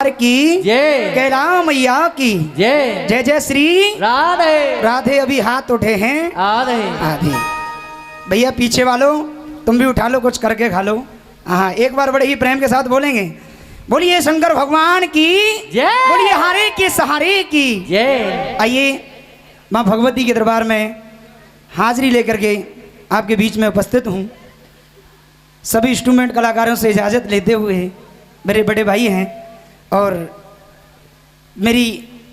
की जय, कैला मैया की जय। जय जय श्री राधे राधे। अभी हाथ उठे हैं आधे आधे। भैया पीछे वालों तुम भी उठा लो, कुछ करके खा लो। हाँ एक बार बड़े ही प्रेम के साथ बोलेंगे, बोलिए शंकर भगवान की जय, बोलिए हारे के सहारे की जय। आइए माँ भगवती के दरबार में हाजिरी लेकर के आपके बीच में उपस्थित हूँ। सभी इंस्ट्रूमेंट कलाकारों से इजाज़त लेते हुए मेरे बड़े भाई हैं और मेरी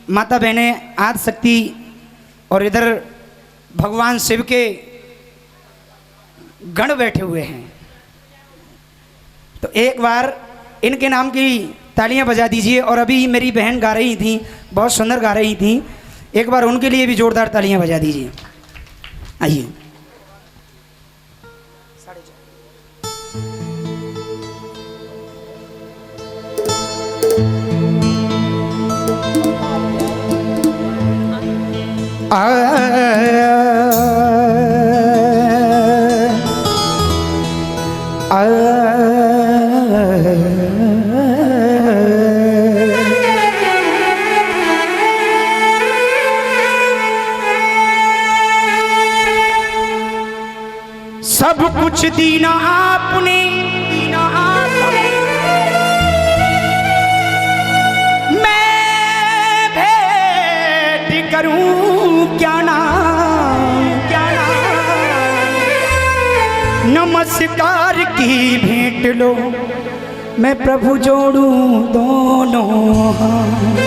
माता बहनें आदि शक्ति और इधर भगवान शिव के गण बैठे हुए हैं। तो एक बार इनके नाम की तालियां बजा दीजिए। और अभी मेरी बहन गा रही थी, बहुत सुंदर गा रही थी, एक बार उनके लिए भी जोरदार तालियां बजा दीजिए। आइए सब कुछ दीना आपने, दीना आपने, मैं भेंट करूं क्या ना, क्या ना। नमस्कार की भेंट लो, मैं प्रभु जोड़ूं दोनों हाथ।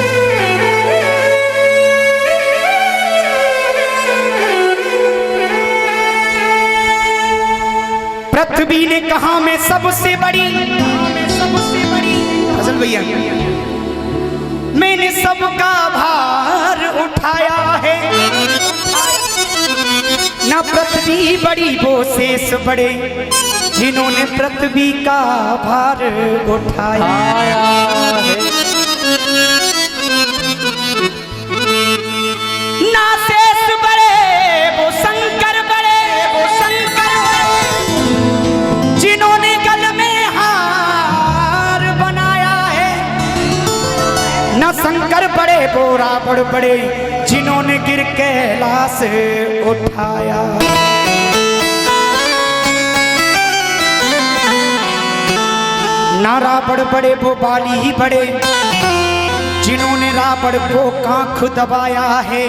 पृथ्वी ने कहा मैं सबसे बड़ी, मैं सबसे बड़ी, फजल भैया मैंने सबका भार उठाया है। ना पृथ्वी बड़ी वो शेष बड़े, जिन्होंने पृथ्वी का भार उठाया है। ना शेष बड़े वो शंकर बड़े, वो शंकर बड़े, जिन्होंने गल में हार बनाया है। न शंकर बड़े वो रावण बड़े, जिन्होंने गिर कैलाश उठाया। न रावण बड़े वो बाली ही बड़े, जिन्होंने रावण को कांख दबाया है,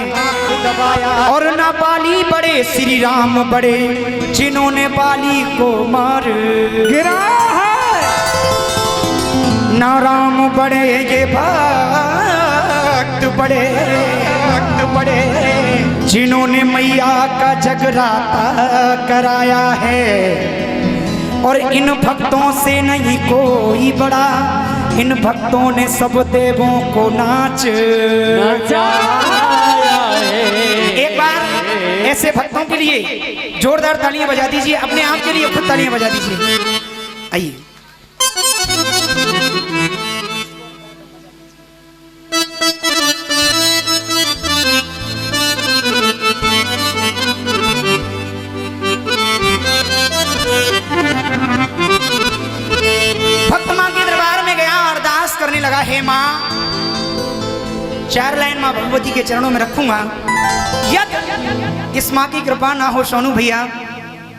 दबाया। और ना बाली बड़े श्री राम बड़े, जिन्होंने बाली को मार गिरा है। ना राम बड़े ये भक्त बड़े, भक्त बड़े, जिन्होंने मैया का जगराता कराया है। और इन भक्तों से नहीं कोई बड़ा, इन भक्तों ने सब देवों को नाच नचाया है। एक बार ऐसे भक्तों के लिए जोरदार तालियां बजा दीजिए, अपने आप के लिए खुद तालियां बजा दीजिए। आइए भक्त मां के दरबार में गया, अरदास करने लगा, हे मां, 4 लाइन मां भगवती के चरणों में रखूंगा। यदि इस मां की कृपा ना हो सोनू भैया,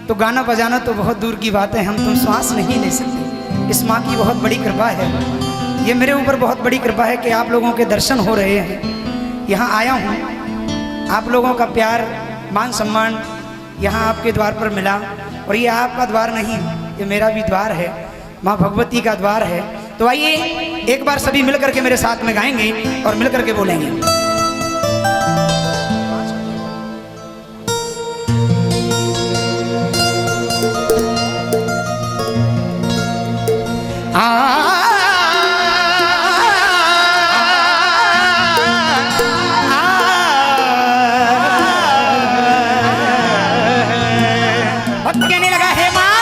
तो गाना बजाना तो बहुत दूर की बात है, हम तुम श्वास नहीं ले सकते। इस मां की बहुत बड़ी कृपा है, ये मेरे ऊपर बहुत बड़ी कृपा है कि आप लोगों के दर्शन हो रहे हैं। यहाँ आया हूँ, आप लोगों का प्यार मान सम्मान यहाँ आपके द्वार पर मिला। और ये आपका द्वार नहीं, ये मेरा भी द्वार है, माँ भगवती का द्वार है। तो आइए एक बार सभी मिलकर के मेरे साथ में गाएंगे और मिलकर के बोलेंगे। भक्त कहने लगा, हे मां,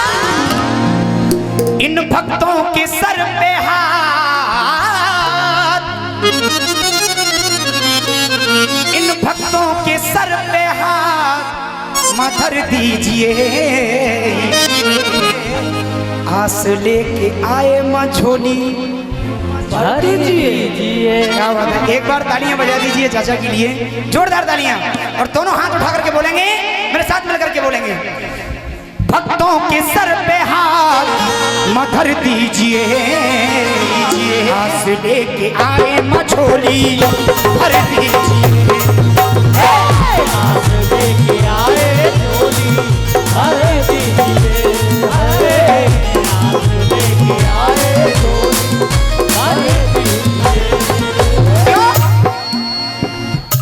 इन भक्तों के सर पे हाथ, इन भक्तों के सर पे हाथ मधर दीजिए। आस लेके आए माँ झोली भर दीजिए। क्या बात है, एक बार तालियां बजा दीजिए चाचा के लिए, जोरदार तालियां। और दोनों हाथ उठा करके बोलेंगे, मेरे साथ मिलकर के बोलेंगे, भक्तों के सर पे हाथ मधर दीजिए, हाथ लेके आए मझोली भर दीजिए, हाथ लेके आए झोली भर दीजिए, हाथ लेके आए झोली भर दीजिए।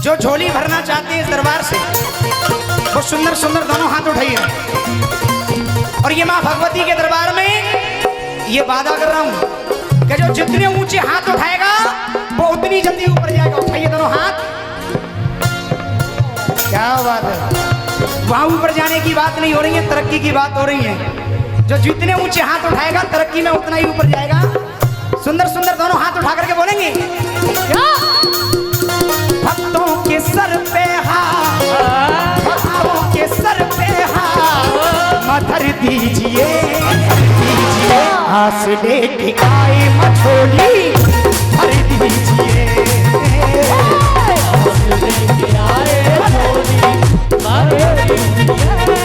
जो झोली भरना चाहते हैं इस दरबार से, वो सुंदर सुंदर दोनों हाथ उठाइए। और ये माँ भगवती के दरबार में ये वादा कर रहा हूं कि जो जितने ऊंचे हाथ उठाएगा वो उतनी जल्दी ऊपर जाएगा। उठाइए दोनों हाथ। क्या बात है, वहां ऊपर जाने की बात नहीं हो रही है, तरक्की की बात हो रही है। जो जितने ऊंचे हाथ उठाएगा तरक्की में उतना ही ऊपर जाएगा। सुंदर सुंदर दोनों हाथ उठा करके बोलेंगे, भक्तों के सर पे हाथ, भक्तों के सर पे हाथ मधर दीजिए, हाथ लेके आए मझोली भर दीजिए, हाथ लेके आए मझोली भर दीजिए।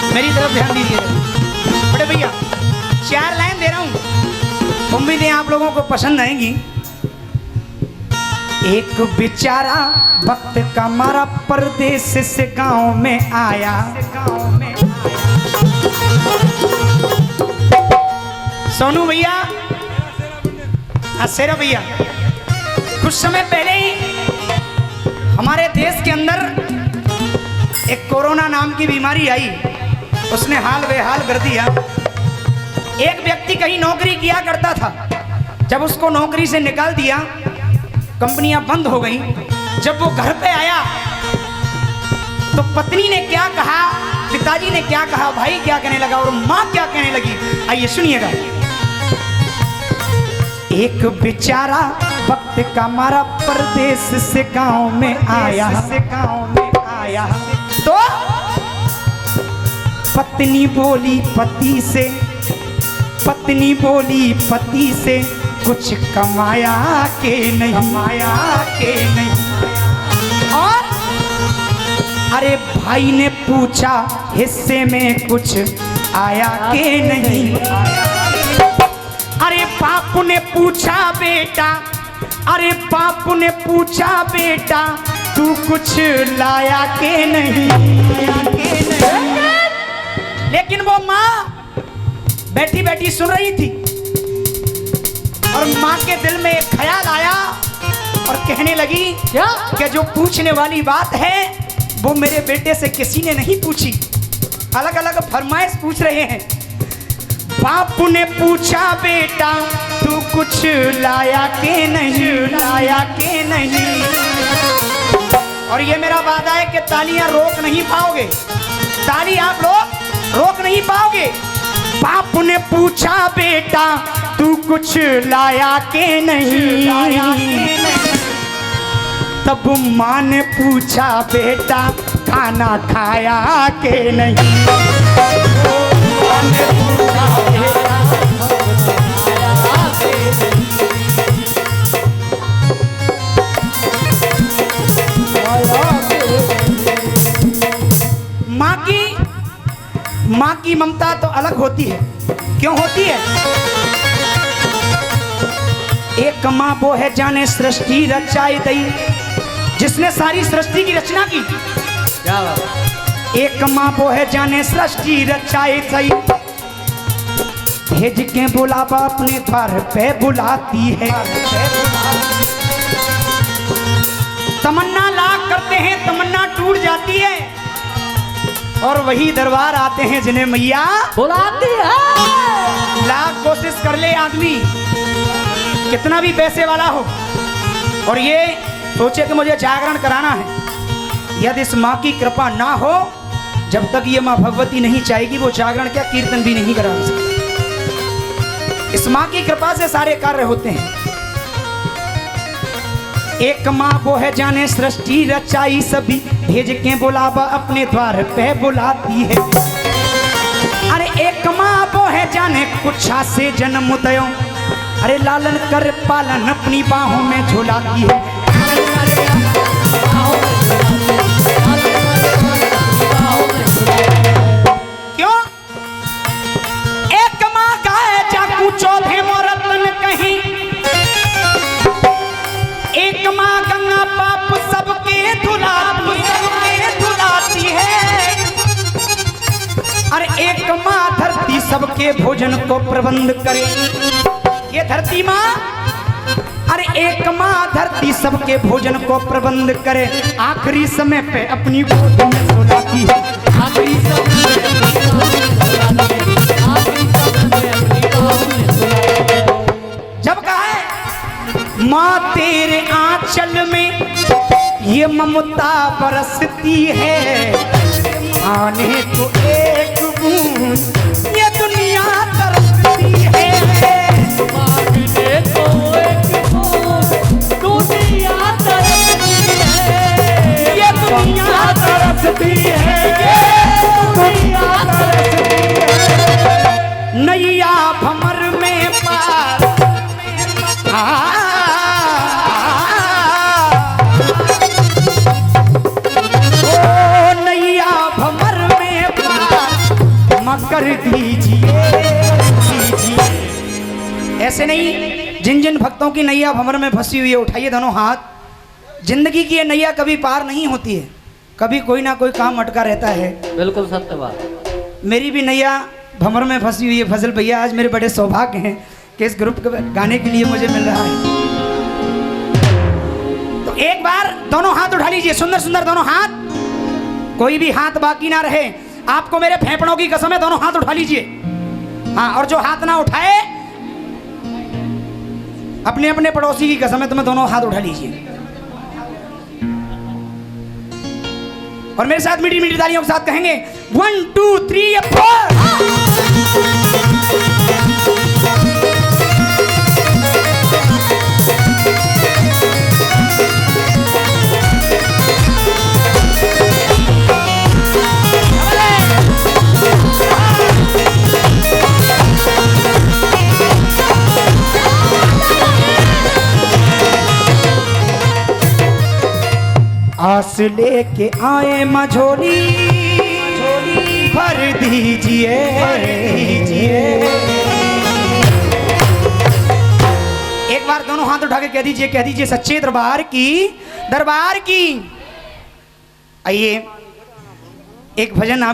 मेरी तरफ ध्यान दीजिए बड़े भैया, 4 लाइन दे रहा हूं, उम्मीद है आप लोगों को पसंद आएंगी। एक बेचारा भक्त का मारा परदेश से गांव में आया, सोनू भैया, शेरा भैया, कुछ समय पहले ही हमारे देश के अंदर एक कोरोना नाम की बीमारी आई, उसने हाल बेहाल कर दिया। एक व्यक्ति कहीं नौकरी किया करता था, जब उसको नौकरी से निकाल दिया, कंपनियां बंद हो गई। जब वो घर पे आया तो पत्नी ने क्या कहा, पिताजी ने क्या कहा, भाई क्या कहने लगा और माँ क्या कहने लगी, आइए सुनिएगा। एक बेचारा वक्त का मारा परदेश से गांव में आया, तो पत्नी बोली पति से, पत्नी बोली पति से, कुछ कमाया के नहीं, कमाया के नहीं। और अरे भाई ने पूछा हिस्से में कुछ आया के नहीं। अरे बाप ने पूछा बेटा, अरे बाप ने पूछा बेटा, तू कुछ लाया के नहीं, लाया के नहीं। लेकिन वो माँ बैठी बैठी सुन रही थी और माँ के दिल में एक ख्याल आया और कहने लगी क्या कि जो पूछने वाली बात है वो मेरे बेटे से किसी ने नहीं पूछी, अलग अलग फरमाइश पूछ रहे हैं। बाप ने पूछा बेटा तू कुछ लाया के नहीं, लाया के नहीं। और ये मेरा वादा है कि तालियां रोक नहीं पाओगे, ताली आप लोग रोक नहीं पाओगे। बाप ने पूछा बेटा तू कुछ लाया के नहीं, लाया के नहीं। तब माँ ने पूछा बेटा खाना खाया के नहीं। माँ की ममता तो अलग होती है। क्यों होती है? एक माँ वो है जाने सृष्टि रचाई दई, जिसने सारी सृष्टि की रचना की। क्या बात? एक माँ वो है जाने सृष्टि रचाई दई, भेज के बुलावा अपने द्वार पे बुलाती है। तमन्ना लाख करते हैं, तमन्ना टूट जाती है। और वही दरबार आते हैं जिन्हें मैया बुलाती है। लाख कोशिश कर ले आदमी, कितना भी पैसे वाला हो, और ये सोचे कि मुझे जागरण कराना है, यदि इस माँ की कृपा ना हो, जब तक ये माँ भगवती नहीं चाहेगी, वो जागरण क्या कीर्तन भी नहीं करा सकती। इस माँ की कृपा से सारे कार्य होते हैं। एक माँ वो है जाने सृष्टि रचाई सभी, भेज के बुलावा अपने द्वार पे बुलाती है। अरे एक माँ वो है जाने कुछा से जन्म दयो, अरे लालन कर पालन अपनी बाहों में झुलाती है। क्यों? एक माँ गाय जाकू चौधे मोरतन कहीं, एक माँ गंगा पाप सबके धुलाती है। अरे एक माँ धरती सबके भोजन को प्रबंध करे, ये धरती माँ। अरे एक माँ धरती सबके भोजन को प्रबंध करे, आखिरी समय पे अपनी गोद में सुलाती है। आखिरी समय जब कहा है माँ तेरे आंचल में ये ममता बरसती है, आने को एक बूंद ये दुनिया तरसती है। मांगने को एक बूंद दुनिया तरसती है, ये दुनिया तरसती है, ये दुनिया तरसती है। नैया भंवर में पार ओ नैया भंवर में पार मकर दीजिए। ऐसे नहीं, जिन जिन भक्तों की नैया भंवर में फंसी हुई है, उठाइए दोनों हाथ। जिंदगी की ये नैया कभी पार नहीं होती है, कभी कोई ना कोई काम अटका रहता है। बिल्कुल सत्य बात। मेरी भी नैया भंवर में फंसी हुई है। फजल भैया, आज मेरे बड़े सौभाग्य हैं कि इस ग्रुप के गाने के लिए मुझे मिल रहा है। तो एक बार दोनों हाथ उठा लीजिए, सुंदर सुंदर दोनों हाथ, कोई भी हाथ बाकी ना रहे। आपको मेरे फेफड़ों की कसम है, दोनों हाथ उठा लीजिए। हाँ, और जो हाथ ना उठाए, अपने अपने पड़ोसी की कसम है, तुम्हें दोनों हाथ उठा लीजिए। और मेरे साथ मीठी मीठी तालियों के साथ कहेंगे 1 2 3 4। आस लेके आए मझोली भर दीजिए। एक बार दोनों हाथ उठा के कह दीजिए सच्चे दरबार की। आइए एक भजन आप